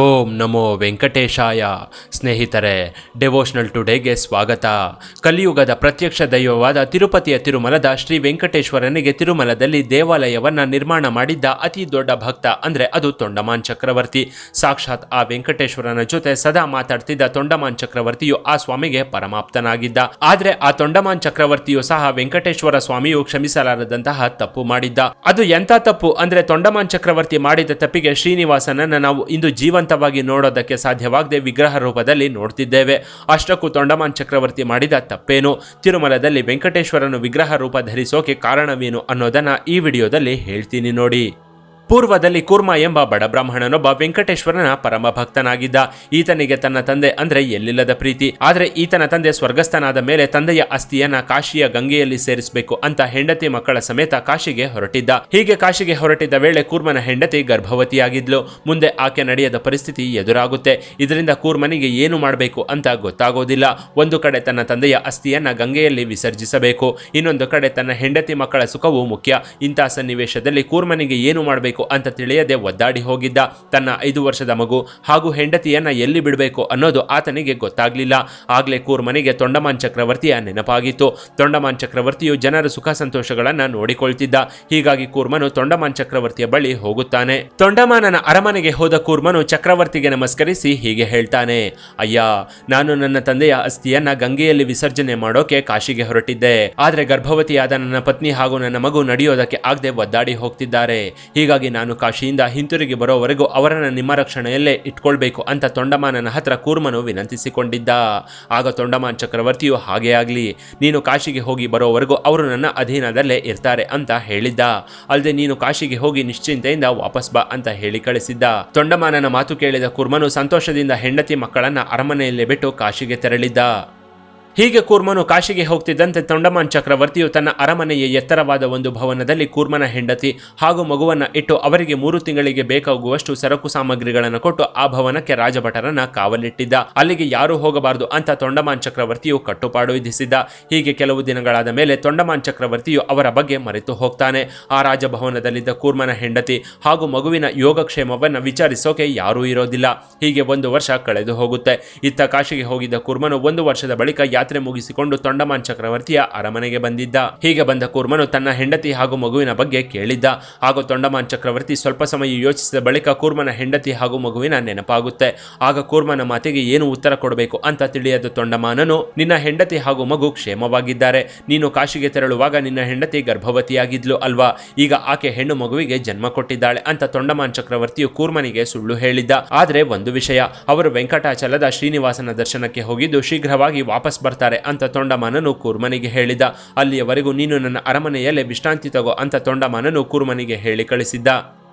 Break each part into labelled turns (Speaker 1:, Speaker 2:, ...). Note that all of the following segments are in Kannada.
Speaker 1: ಓಂ ನಮೋ ವೆಂಕಟೇಶಾಯ. ಸ್ನೇಹಿತರೆ, ಡೆವೋಷನಲ್ ಟುಡೇಗೆ ಸ್ವಾಗತ. ಕಲಿಯುಗದ ಪ್ರತ್ಯಕ್ಷ ದೈವವಾದ ತಿರುಪತಿಯ ತಿರುಮಲದ ಶ್ರೀ ವೆಂಕಟೇಶ್ವರನಿಗೆ ತಿರುಮಲದಲ್ಲಿ ದೇವಾಲಯವನ್ನು ನಿರ್ಮಾಣ ಮಾಡಿದ್ದ ಅತಿ ದೊಡ್ಡ ಭಕ್ತ ಅಂದರೆ ಅದು ತೊಂಡಮಾನ್ ಚಕ್ರವರ್ತಿ. ಸಾಕ್ಷಾತ್ ಆ ವೆಂಕಟೇಶ್ವರನ ಜೊತೆ ಸದಾ ಮಾತಾಡ್ತಿದ್ದ ತೊಂಡಮಾನ್ ಚಕ್ರವರ್ತಿಯು ಆ ಸ್ವಾಮಿಗೆ ಪರಮಾಪ್ತನಾಗಿದ್ದ. ಆದರೆ ಆ ತೊಂಡಮಾನ್ ಚಕ್ರವರ್ತಿಯು ಸಹ ವೆಂಕಟೇಶ್ವರ ಸ್ವಾಮಿಯು ಕ್ಷಮಿಸಲಾರದಂತಹ ತಪ್ಪು ಮಾಡಿದ್ದ. ಅದು ಎಂಥ ತಪ್ಪು ಅಂದರೆ ತೊಂಡಮಾನ್ ಚಕ್ರವರ್ತಿ ಮಾಡಿದ ತಪ್ಪಿಗೆ ಶ್ರೀನಿವಾಸನನ್ನು ನಾವು ಇಂದು ಜೀವಂತವಾಗಿ ನೋಡೋದಕ್ಕೆ ಸಾಧ್ಯವಾಗದೆ ವಿಗ್ರಹ ರೂಪದಲ್ಲಿ ನೋಡ್ತಿದ್ದೇವೆ. ಅಷ್ಟಕ್ಕೂ ತೊಂಡಮಾನ್ ಚಕ್ರವರ್ತಿ ಮಾಡಿದ ತಪ್ಪೇನು, ತಿರುಮಲದಲ್ಲಿ ವೆಂಕಟೇಶ್ವರನು ವಿಗ್ರಹ ರೂಪ ಧರಿಸೋಕೆ ಕಾರಣವೇನು ಅನ್ನೋದನ್ನ ಈ ವಿಡಿಯೋದಲ್ಲಿ ಹೇಳ್ತೀನಿ ನೋಡಿ. ಪೂರ್ವದಲ್ಲಿ ಕೂರ್ಮ ಎಂಬ ಬಡ ಬ್ರಾಹ್ಮಣನೊಬ್ಬ ವೆಂಕಟೇಶ್ವರನ ಪರಮ ಭಕ್ತನಾಗಿದ್ದ. ಈತನಿಗೆ ತನ್ನ ತಂದೆ ಅಂದ್ರೆ ಎಲ್ಲಿಲ್ಲದ ಪ್ರೀತಿ. ಆದರೆ ಈತನ ತಂದೆ ಸ್ವರ್ಗಸ್ಥನಾದ ಮೇಲೆ ತಂದೆಯ ಅಸ್ಥಿಯನ್ನ ಕಾಶಿಯ ಗಂಗೆಯಲ್ಲಿ ಸೇರಿಸಬೇಕು ಅಂತ ಹೆಂಡತಿ ಮಕ್ಕಳ ಸಮೇತ ಕಾಶಿಗೆ ಹೊರಟಿದ್ದ. ಹೀಗೆ ಕಾಶಿಗೆ ಹೊರಟಿದ್ದ ವೇಳೆ ಕೂರ್ಮನ ಹೆಂಡತಿ ಗರ್ಭವತಿಯಾಗಿದ್ಲು. ಮುಂದೆ ಆಕೆ ನಡೆಯದ ಪರಿಸ್ಥಿತಿ ಎದುರಾಗುತ್ತೆ. ಇದರಿಂದ ಕೂರ್ಮನಿಗೆ ಏನು ಮಾಡಬೇಕು ಅಂತ ಗೊತ್ತಾಗೋದಿಲ್ಲ. ಒಂದು ಕಡೆ ತನ್ನ ತಂದೆಯ ಅಸ್ಥಿಯನ್ನ ಗಂಗೆಯಲ್ಲಿ ವಿಸರ್ಜಿಸಬೇಕು, ಇನ್ನೊಂದು ಕಡೆ ತನ್ನ ಹೆಂಡತಿ ಮಕ್ಕಳ ಸುಖವೂ ಮುಖ್ಯ. ಇಂತಹ ಸನ್ನಿವೇಶದಲ್ಲಿ ಕೂರ್ಮನಿಗೆ ಏನು ಮಾಡಬೇಕು ಅಂತ ತಿಳಿಯದೆ ಒದ್ದಾಡಿ ಹೋಗಿದ್ದ. ತನ್ನ 5 ವರ್ಷದ ಮಗು ಹಾಗೂ ಹೆಂಡತಿಯನ್ನ ಎಲ್ಲಿ ಬಿಡಬೇಕು ಅನ್ನೋದು ಆತನಿಗೆ ಗೊತ್ತಾಗ್ಲಿಲ್ಲ. ಆಗ್ಲೇ ಕೂರ್ಮನಿಗೆ ತೊಂಡಮಾನ್ ಚಕ್ರವರ್ತಿಯ ನೆನಪಾಗಿತ್ತು. ತೊಂಡಮಾನ್ ಚಕ್ರವರ್ತಿಯು ಜನರ ಸುಖ ಸಂತೋಷಗಳನ್ನ ನೋಡಿಕೊಳ್ತಿದ್ದ. ಹೀಗಾಗಿ ಕೂರ್ಮನು ತೊಂಡಮಾನ್ ಚಕ್ರವರ್ತಿಯ ಬಳಿ ಹೋಗುತ್ತಾನೆ. ತೊಂಡಮಾನನ ಅರಮನೆಗೆ ಹೋದ ಕೂರ್ಮನು ಚಕ್ರವರ್ತಿಗೆ ನಮಸ್ಕರಿಸಿ ಹೀಗೆ ಹೇಳ್ತಾನೆ, ಅಯ್ಯ, ನಾನು ನನ್ನ ತಂದೆಯ ಅಸ್ಥಿಯನ್ನ ಗಂಗೆಯಲ್ಲಿ ವಿಸರ್ಜನೆ ಮಾಡೋಕೆ ಕಾಶಿಗೆ ಹೊರಟಿದ್ದೆ. ಆದ್ರೆ ಗರ್ಭವತಿಯಾದ ನನ್ನ ಪತ್ನಿ ಹಾಗೂ ನನ್ನ ಮಗು ನಡೆಯೋದಕ್ಕೆ ಆಗದೆ ಒದ್ದಾಡಿ ಹೋಗ್ತಿದ್ದಾರೆ. ಹೀಗಾಗಿ ನಾನು ಕಾಶಿಯಿಂದ ಹಿಂತಿರುಗಿ ಬರೋವರೆಗೂ ಅವರನ್ನು ನಿಮ್ಮ ರಕ್ಷಣೆಯಲ್ಲೇ ಇಟ್ಕೊಳ್ಬೇಕು ಅಂತ ತೊಂಡಮಾನನ ಹತ್ರ ಕೂರ್ಮನು ವಿನಂತಿಸಿಕೊಂಡಿದ್ದ. ಆಗ ತೊಂಡಮಾನ್ ಚಕ್ರವರ್ತಿಯು ಹಾಗೇ ಆಗ್ಲಿ, ನೀನು ಕಾಶಿಗೆ ಹೋಗಿ ಬರೋವರೆಗೂ ಅವರು ನನ್ನ ಅಧೀನದಲ್ಲೇ ಇರ್ತಾರೆ ಅಂತ ಹೇಳಿದ್ದ. ಅಲ್ಲದೆ ನೀನು ಕಾಶಿಗೆ ಹೋಗಿ ನಿಶ್ಚಿಂತೆಯಿಂದ ವಾಪಸ್ ಬಾ ಅಂತ ಹೇಳಿ ಕಳಿಸಿದ್ದ. ತೊಂಡಮಾನನ ಮಾತು ಕೇಳಿದ ಕೂರ್ಮನು ಸಂತೋಷದಿಂದ ಹೆಂಡತಿ ಮಕ್ಕಳನ್ನ ಅರಮನೆಯಲ್ಲೇ ಬಿಟ್ಟು ಕಾಶಿಗೆ ತೆರಳಿದ್ದ. ಹೀಗೆ ಕೂರ್ಮನು ಕಾಶಿಗೆ ಹೋಗ್ತಿದ್ದಂತೆ ತೊಂಡಮಾನ್ ಚಕ್ರವರ್ತಿಯು ತನ್ನ ಅರಮನೆಯ ಎತ್ತರವಾದ ಒಂದು ಭವನದಲ್ಲಿ ಕೂರ್ಮನ ಹೆಂಡತಿ ಹಾಗೂ ಮಗುವನ್ನ ಇಟ್ಟು ಅವರಿಗೆ 3 ತಿಂಗಳಿಗೆ ಬೇಕಾಗುವಷ್ಟು ಸರಕು ಸಾಮಗ್ರಿಗಳನ್ನು ಕೊಟ್ಟು ಆ ಭವನಕ್ಕೆ ರಾಜಭಟರನ್ನ ಕಾವಲಿಟ್ಟಿದ್ದ. ಅಲ್ಲಿಗೆ ಯಾರೂ ಹೋಗಬಾರದು ಅಂತ ತೊಂಡಮಾನ್ ಚಕ್ರವರ್ತಿಯು ಕಟ್ಟುಪಾಡು ವಿಧಿಸಿದ್ದ. ಹೀಗೆ ಕೆಲವು ದಿನಗಳಾದ ಮೇಲೆ ತೊಂಡಮಾನ್ ಚಕ್ರವರ್ತಿಯು ಅವರ ಬಗ್ಗೆ ಮರೆತು ಹೋಗ್ತಾನೆ. ಆ ರಾಜಭವನದಲ್ಲಿದ್ದ ಕೂರ್ಮನ ಹೆಂಡತಿ ಹಾಗೂ ಮಗುವಿನ ಯೋಗಕ್ಷೇಮವನ್ನು ವಿಚಾರಿಸೋಕೆ ಯಾರೂ ಇರೋದಿಲ್ಲ. ಹೀಗೆ 1 ವರ್ಷ ಕಳೆದು ಹೋಗುತ್ತೆ. ಇತ್ತ ಕಾಶಿಗೆ ಹೋಗಿದ್ದ ಕೂರ್ಮನು 1 ವರ್ಷದ ಬಳಿಕ ಯಾತ್ರೆ ಮುಗಿಸಿಕೊಂಡು ತೊಂಡಮಾನ್ ಚಕ್ರವರ್ತಿಯ ಅರಮನೆಗೆ ಬಂದಿದ್ದ. ಹೀಗೆ ಬಂದ ಕೂರ್ಮನು ತನ್ನ ಹೆಂಡತಿ ಹಾಗೂ ಮಗುವಿನ ಬಗ್ಗೆ ಕೇಳಿದ್ದ. ಹಾಗೂ ತೊಂಡಮಾನ್ ಚಕ್ರವರ್ತಿ ಸ್ವಲ್ಪ ಸಮಯ ಯೋಚಿಸಿದ ಬಳಿಕ ಕೂರ್ಮನ ಹೆಂಡತಿ ಹಾಗೂ ಮಗುವಿನ ನೆನಪಾಗುತ್ತೆ. ಆಗ ಕೂರ್ಮನ ಮಾತಿಗೆ ಏನು ಉತ್ತರ ಕೊಡಬೇಕು ಅಂತ ತಿಳಿಯದ ತೊಂಡಮಾನನು, ನಿನ್ನ ಹೆಂಡತಿ ಹಾಗೂ ಮಗು ಕ್ಷೇಮವಾಗಿದ್ದಾರೆ. ನೀನು ಕಾಶಿಗೆ ತೆರಳುವಾಗ ನಿನ್ನ ಹೆಂಡತಿ ಗರ್ಭವತಿಯಾಗಿದ್ಲು ಅಲ್ವಾ, ಈಗ ಆಕೆ ಹೆಣ್ಣು ಮಗುವಿಗೆ ಜನ್ಮ ಕೊಟ್ಟಿದ್ದಾಳೆ ಅಂತ ತೊಂಡಮಾನ್ ಚಕ್ರವರ್ತಿಯು ಕೂರ್ಮನಿಗೆ ಸುಳ್ಳು ಹೇಳಿದ್ದ. ಆದರೆ ಒಂದು ವಿಷಯ, ಅವರು ವೆಂಕಟಾಚಲದ ಶ್ರೀನಿವಾಸನ ದರ್ಶನಕ್ಕೆ ಹೋಗಿದ್ದು ಶೀಘ್ರವಾಗಿ ವಾಪಸ್ ಬರ್ತಾರೆ ಅಂತ ತೊಂಡಮಾನನು ಕೂರ್ಮನಿಗೆ ಹೇಳಿದ. ಅಲ್ಲಿಯವರೆಗೂ ನೀನು ನನ್ನ ಅರಮನೆಯಲ್ಲೇ ವಿಶ್ರಾಂತಿ ತಗೋ ಅಂತ ತೊಂಡಮಾನನು ಕೂರ್ಮನಿಗೆ ಹೇಳಿ ಕಳಿಸಿದ್ದ.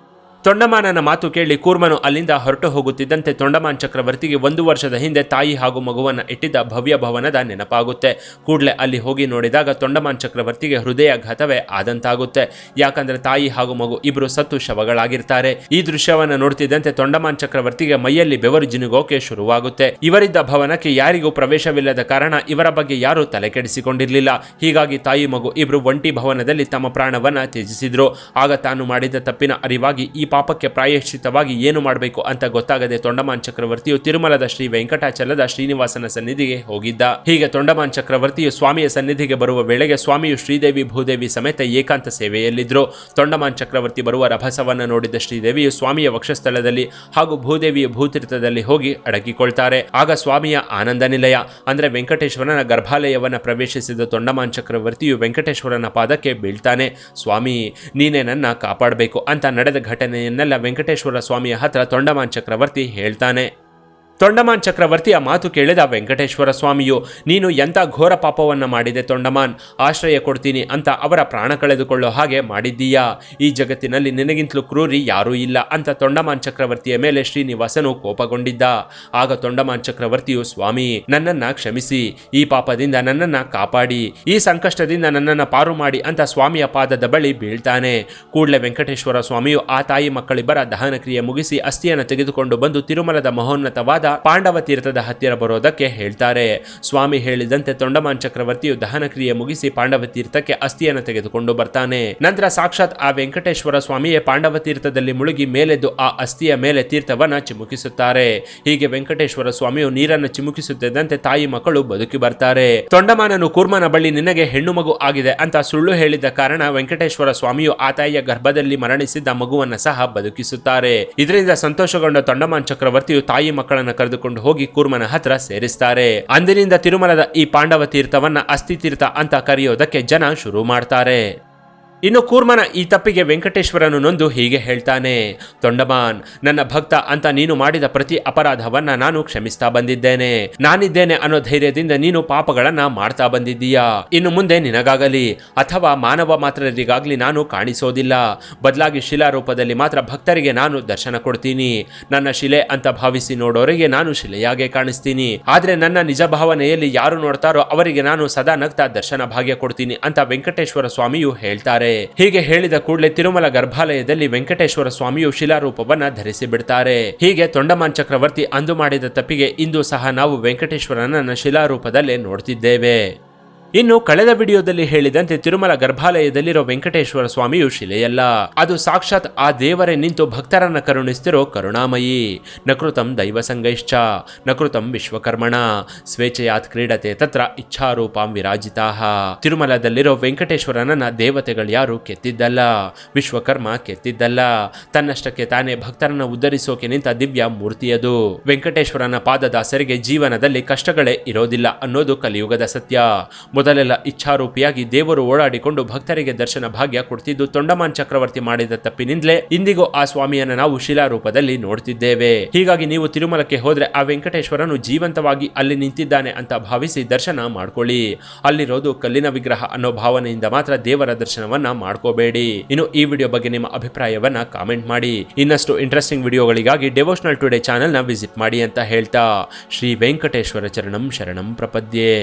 Speaker 1: ತೊಂಡಮಾನನ ಮಾತು ಕೇಳಿ ಕೂರ್ಮನು ಅಲ್ಲಿಂದ ಹೊರಟು ಹೋಗುತ್ತಿದ್ದಂತೆ ತೊಂಡಮಾನ್ ಚಕ್ರವರ್ತಿಗೆ 1 ವರ್ಷದ ಹಿಂದೆ ತಾಯಿ ಹಾಗೂ ಮಗುವನ್ನು ಇಟ್ಟಿದ್ದ ಭವ್ಯ ಭವನದ ನೆನಪಾಗುತ್ತೆ. ಕೂಡಲೇ ಅಲ್ಲಿ ಹೋಗಿ ನೋಡಿದಾಗ ತೊಂಡಮಾನ್ ಚಕ್ರವರ್ತಿಗೆ ಹೃದಯಾಘಾತವೇ ಆದಂತಾಗುತ್ತೆ. ಯಾಕಂದ್ರೆ ತಾಯಿ ಹಾಗೂ ಮಗು ಇಬ್ರು ಸತ್ತು ಶವಗಳಾಗಿರ್ತಾರೆ. ಈ ದೃಶ್ಯವನ್ನು ನೋಡ್ತಿದ್ದಂತೆ ತೊಂಡಮಾನ್ ಚಕ್ರವರ್ತಿಗೆ ಮೈಯಲ್ಲಿ ಬೆವರು ಜಿನುಗೋಕೆ ಶುರುವಾಗುತ್ತೆ. ಇವರಿದ್ದ ಭವನಕ್ಕೆ ಯಾರಿಗೂ ಪ್ರವೇಶವಿಲ್ಲದ ಕಾರಣ ಇವರ ಬಗ್ಗೆ ಯಾರೂ ತಲೆ ಕೆಡಿಸಿಕೊಂಡಿರಲಿಲ್ಲ. ಹೀಗಾಗಿ ತಾಯಿ ಮಗು ಇಬ್ರು ಒಂಟಿ ಭವನದಲ್ಲಿ ತಮ್ಮ ಪ್ರಾಣವನ್ನ ತ್ಯಜಿಸಿದ್ರು. ಆಗ ತಾನು ಮಾಡಿದ ತಪ್ಪಿನ ಅರಿವಾಗಿ ಈ ಪಾಪಕ್ಕೆ ಪ್ರಾಯಶ್ಚಿತ್ತವಾಗಿ ಏನು ಮಾಡಬೇಕು ಅಂತ ಗೊತ್ತಾಗದೆ ತೊಂಡಮಾನ್ ಚಕ್ರವರ್ತಿಯು ತಿರುಮಲದ ಶ್ರೀ ವೆಂಕಟಾಚಲದ ಶ್ರೀನಿವಾಸನ ಸನ್ನಿಧಿಗೆ ಹೋಗಿದ್ದ. ಹೀಗೆ ತೊಂಡಮಾನ್ ಚಕ್ರವರ್ತಿಯು ಸ್ವಾಮಿಯ ಸನ್ನಿಧಿಗೆ ಬರುವ ವೇಳೆಗೆ ಸ್ವಾಮಿಯು ಶ್ರೀದೇವಿ ಭೂದೇವಿ ಸಮೇತ ಏಕಾಂತ ಸೇವೆಯಲ್ಲಿದ್ರು. ತೊಂಡಮಾನ್ ಚಕ್ರವರ್ತಿ ಬರುವ ರಭಸವನ್ನು ನೋಡಿದ ಶ್ರೀದೇವಿಯು ಸ್ವಾಮಿಯ ವಕ್ಷಸ್ಥಳದಲ್ಲಿ ಹಾಗೂ ಭೂದೇವಿಯ ಭೂತೀರ್ಥದಲ್ಲಿ ಹೋಗಿ ಅಡಗಿಕೊಳ್ತಾರೆ. ಆಗ ಸ್ವಾಮಿಯ ಆನಂದ ನಿಲಯ ಅಂದ್ರೆ ವೆಂಕಟೇಶ್ವರನ ಗರ್ಭಾಲಯವನ್ನ ಪ್ರವೇಶಿಸಿದ ತೊಂಡಮಾನ್ ಚಕ್ರವರ್ತಿಯು ವೆಂಕಟೇಶ್ವರನ ಪಾದಕ್ಕೆ ಬೀಳ್ತಾನೆ. ಸ್ವಾಮಿ, ನೀನೇ ನನ್ನ ಕಾಪಾಡಬೇಕು ಅಂತ ನಡೆದ ಘಟನೆಯನ್ನೆಲ್ಲ ವೆಂಕಟೇಶ್ವರ ಸ್ವಾಮಿಯ ಹತ್ರ ತೊಂಡಮಾನ್ ಚಕ್ರವರ್ತಿ ಹೇಳ್ತಾನೆ. ತೊಂಡಮಾನ್ ಚಕ್ರವರ್ತಿಯ ಮಾತು ಕೇಳಿದ ವೆಂಕಟೇಶ್ವರ ಸ್ವಾಮಿಯು, ನೀನು ಎಂಥ ಘೋರ ಪಾಪವನ್ನು ಮಾಡಿದೆ ತೊಂಡಮಾನ್, ಆಶ್ರಯ ಕೊಡ್ತೀನಿ ಅಂತ ಅವರ ಪ್ರಾಣ ಕಳೆದುಕೊಳ್ಳೋ ಹಾಗೆ ಮಾಡಿದ್ದೀಯಾ. ಈ ಜಗತ್ತಿನಲ್ಲಿ ನಿನಗಿಂತಲೂ ಕ್ರೂರಿ ಯಾರೂ ಇಲ್ಲ ಅಂತ ತೊಂಡಮಾನ್ ಚಕ್ರವರ್ತಿಯ ಮೇಲೆ ಶ್ರೀನಿವಾಸನು ಕೋಪಗೊಂಡಿದ್ದ. ಆಗ ತೊಂಡಮಾನ್ ಚಕ್ರವರ್ತಿಯು, ಸ್ವಾಮಿ, ನನ್ನನ್ನ ಕ್ಷಮಿಸಿ, ಈ ಪಾಪದಿಂದ ನನ್ನನ್ನ ಕಾಪಾಡಿ, ಈ ಸಂಕಷ್ಟದಿಂದ ನನ್ನನ್ನು ಪಾರು ಮಾಡಿ ಅಂತ ಸ್ವಾಮಿಯ ಪಾದದ ಬಳಿ ಬೀಳ್ತಾನೆ. ಕೂಡಲೇ ವೆಂಕಟೇಶ್ವರ ಸ್ವಾಮಿಯು ಆ ತಾಯಿ ಮಕ್ಕಳಿಬ್ಬರ ದಹನ ಕ್ರಿಯೆ ಮುಗಿಸಿ ಅಸ್ಥಿಯನ್ನು ತೆಗೆದುಕೊಂಡು ಬಂದು ತಿರುಮಲದ ಮಹೋನ್ನತವಾದ ಪಾಂಡವ ತೀರ್ಥದ ಹತ್ತಿರ ಬರೋದಕ್ಕೆ ಹೇಳ್ತಾರೆ. ಸ್ವಾಮಿ ಹೇಳಿದಂತೆ ತೊಂಡಮಾನ್ ಚಕ್ರವರ್ತಿಯು ದಹನ ಕ್ರಿಯೆ ಮುಗಿಸಿ ಪಾಂಡವ ತೀರ್ಥಕ್ಕೆ ಅಸ್ಥಿಯನ್ನು ತೆಗೆದುಕೊಂಡು ಬರ್ತಾನೆ. ನಂತರ ಸಾಕ್ಷಾತ್ ಆ ವೆಂಕಟೇಶ್ವರ ಸ್ವಾಮಿಯೇ ಪಾಂಡವ ತೀರ್ಥದಲ್ಲಿ ಮುಳುಗಿ ಮೇಲೆದ್ದು ಆ ಅಸ್ಥಿಯ ಮೇಲೆ ತೀರ್ಥವನ್ನ ಚಿಮುಕಿಸುತ್ತಾರೆ. ಹೀಗೆ ವೆಂಕಟೇಶ್ವರ ಸ್ವಾಮಿಯು ನೀರನ್ನು ಚಿಮುಕಿಸುತ್ತಿದ್ದಂತೆ ತಾಯಿ ಮಕ್ಕಳು ಬದುಕಿ ಬರ್ತಾರೆ. ತೊಂಡಮಾನನು ಕೂರ್ಮನ ಬಳಿ ನಿನಗೆ ಹೆಣ್ಣು ಮಗು ಆಗಿದೆ ಅಂತ ಸುಳ್ಳು ಹೇಳಿದ ಕಾರಣ ವೆಂಕಟೇಶ್ವರ ಸ್ವಾಮಿಯು ಆ ತಾಯಿಯ ಗರ್ಭದಲ್ಲಿ ಮರಣಿಸಿದ್ದ ಮಗುವನ್ನ ಸಹ ಬದುಕಿಸುತ್ತಾರೆ. ಇದರಿಂದ ಸಂತೋಷಗೊಂಡ ತೊಂಡಮಾನ್ ಚಕ್ರವರ್ತಿಯು ತಾಯಿ ಮಕ್ಕಳನ್ನ ಕರೆದುಕೊಂಡು ಹೋಗಿ ಕೂರ್ಮನ ಹತ್ರ ಸೇರಿಸ್ತಾರೆ. ಅಂದಿನಿಂದ ತಿರುಮಲದ ಈ ಪಾಂಡವ ತೀರ್ಥವನ್ನ ಅಸ್ಥಿ ತೀರ್ಥ ಅಂತ ಕರೆಯೋದಕ್ಕೆ ಜನ ಶುರು ಮಾಡ್ತಾರೆ. ಇನ್ನು ಕೂರ್ಮನ ಈ ತಪ್ಪಿಗೆ ವೆಂಕಟೇಶ್ವರನು ನೊಂದು ಹೀಗೆ ಹೇಳ್ತಾನೆ, ತೊಂಡಮಾನ್, ನನ್ನ ಭಕ್ತ ಅಂತ ನೀನು ಮಾಡಿದ ಪ್ರತಿ ಅಪರಾಧವನ್ನ ನಾನು ಕ್ಷಮಿಸ್ತಾ ಬಂದಿದ್ದೇನೆ. ನಾನಿದ್ದೇನೆ ಅನ್ನೋ ಧೈರ್ಯದಿಂದ ನೀನು ಪಾಪಗಳನ್ನ ಮಾಡ್ತಾ ಬಂದಿದ್ದೀಯಾ. ಇನ್ನು ಮುಂದೆ ನಿನಗಾಗಲಿ ಅಥವಾ ಮಾನವ ಮಾತ್ರರಿಗಾಗ್ಲಿ ನಾನು ಕಾಣಿಸೋದಿಲ್ಲ. ಬದಲಾಗಿ ಶಿಲಾ ರೂಪದಲ್ಲಿ ಮಾತ್ರ ಭಕ್ತರಿಗೆ ನಾನು ದರ್ಶನ ಕೊಡ್ತೀನಿ. ನನ್ನ ಶಿಲೆ ಅಂತ ಭಾವಿಸಿ ನೋಡೋರಿಗೆ ನಾನು ಶಿಲೆಯಾಗೆ ಕಾಣಿಸ್ತೀನಿ. ಆದ್ರೆ ನನ್ನ ನಿಜ ಭಾವನೆಯಲ್ಲಿ ಯಾರು ನೋಡ್ತಾರೋ ಅವರಿಗೆ ನಾನು ಸದಾ ನಗ್ತಾ ದರ್ಶನ ಭಾಗ್ಯ ಕೊಡ್ತೀನಿ ಅಂತ ವೆಂಕಟೇಶ್ವರ ಸ್ವಾಮಿಯು ಹೇಳ್ತಾರೆ. ಹೀಗೆ ಹೇಳಿದ ಕೂಡಲೇ ತಿರುಮಲ ಗರ್ಭಾಲಯದಲ್ಲಿ ವೆಂಕಟೇಶ್ವರ ಸ್ವಾಮಿಯು ಶಿಲಾರೂಪವನ್ನ ಧರಿಸಿ ಬಿಡ್ತಾರೆ. ಹೀಗೆ ತೊಂಡಮಾನ್ ಚಕ್ರವರ್ತಿ ಅಂದು ಮಾಡಿದ ತಪ್ಪಿಗೆ ಇಂದು ಸಹ ನಾವು ವೆಂಕಟೇಶ್ವರನನ್ನ ಶಿಲಾರೂಪದಲ್ಲೇ ನೋಡ್ತಿದ್ದೇವೆ. ಇನ್ನು ಕಳೆದ ವಿಡಿಯೋದಲ್ಲಿ ಹೇಳಿದಂತೆ ತಿರುಮಲ ಗರ್ಭಾಲಯದಲ್ಲಿರೋ ವೆಂಕಟೇಶ್ವರ ಸ್ವಾಮಿಯು ಶಿಲೆಯಲ್ಲ, ಅದು ಸಾಕ್ಷಾತ್ ಆ ದೇವರೇ ನಿಂತು ಭಕ್ತರನ್ನ ಕರುಣಿಸ್ತಿರೋ ಕರುಣಾಮಯಿ. ನಕೃತಂ ದೈವ ಸಂಗೈಶ್ಚ ನಕೃತಂ ವಿಶ್ವಕರ್ಮಣ ಸ್ವೇಚ್ಛೆಯಾತ್ ಕ್ರೀಡತೆ ತತ್ರ ಇಚ್ಛಾರೂಪಾಂ ವಿರಾಜಿತಾಹ. ತಿರುಮಲದಲ್ಲಿರೋ ವೆಂಕಟೇಶ್ವರನನ್ನ ದೇವತೆಗಳು ಯಾರು ಕೆತ್ತಿದ್ದಲ್ಲ, ವಿಶ್ವಕರ್ಮ ಕೆತ್ತಿದ್ದಲ್ಲ. ತನ್ನಷ್ಟಕ್ಕೆ ತಾನೇ ಭಕ್ತರನ್ನ ಉದ್ಧರಿಸೋಕೆ ನಿಂತ ದಿವ್ಯ ಮೂರ್ತಿಯದು. ವೆಂಕಟೇಶ್ವರನ ಪಾದದಾಸರಿಗೆ ಜೀವನದಲ್ಲಿ ಕಷ್ಟಗಳೇ ಇರೋದಿಲ್ಲ ಅನ್ನೋದು ಕಲಿಯುಗದ ಸತ್ಯ. ಮೊದಲೆಲ್ಲ ಇಚ್ಛಾರೂಪಿಯಾಗಿ ದೇವರು ಓಡಾಡಿಕೊಂಡು ಭಕ್ತರಿಗೆ ದರ್ಶನ ಭಾಗ್ಯ ಕೊಡ್ತಿದ್ದು ತೊಂಡಮಾನ್ ಚಕ್ರವರ್ತಿ ಮಾಡಿದ ತಪ್ಪಿನಿಂದಲೇ ಇಂದಿಗೂ ಆ ಸ್ವಾಮಿಯನ್ನ ನಾವು ಶಿಲಾರೂಪದಲ್ಲಿ ನೋಡ್ತಿದ್ದೇವೆ. ಹೀಗಾಗಿ ನೀವು ತಿರುಮಲಕ್ಕೆ ಹೋದ್ರೆ ಆ ವೆಂಕಟೇಶ್ವರನು ಜೀವಂತವಾಗಿ ಅಲ್ಲಿ ನಿಂತಿದ್ದಾನೆ ಅಂತ ಭಾವಿಸಿ ದರ್ಶನ ಮಾಡ್ಕೊಳ್ಳಿ. ಅಲ್ಲಿರೋದು ಕಲ್ಲಿನ ವಿಗ್ರಹ ಅನ್ನೋ ಭಾವನೆಯಿಂದ ಮಾತ್ರ ದೇವರ ದರ್ಶನವನ್ನ ಮಾಡ್ಕೋಬೇಡಿ. ಇನ್ನು ಈ ವಿಡಿಯೋ ಬಗ್ಗೆ ನಿಮ್ಮ ಅಭಿಪ್ರಾಯವನ್ನ ಕಾಮೆಂಟ್ ಮಾಡಿ. ಇನ್ನಷ್ಟು ಇಂಟ್ರೆಸ್ಟಿಂಗ್ ವಿಡಿಯೋಗಳಿಗಾಗಿ ಡೆವೋಷನಲ್ ಟುಡೇ ಚಾನೆಲ್ ನ ವಿಸಿಟ್ ಮಾಡಿ ಅಂತ ಹೇಳ್ತಾ ಶ್ರೀ ವೆಂಕಟೇಶ್ವರ ಚರಣಂ ಶರಣಂ ಪ್ರಪದ್ಯೆ.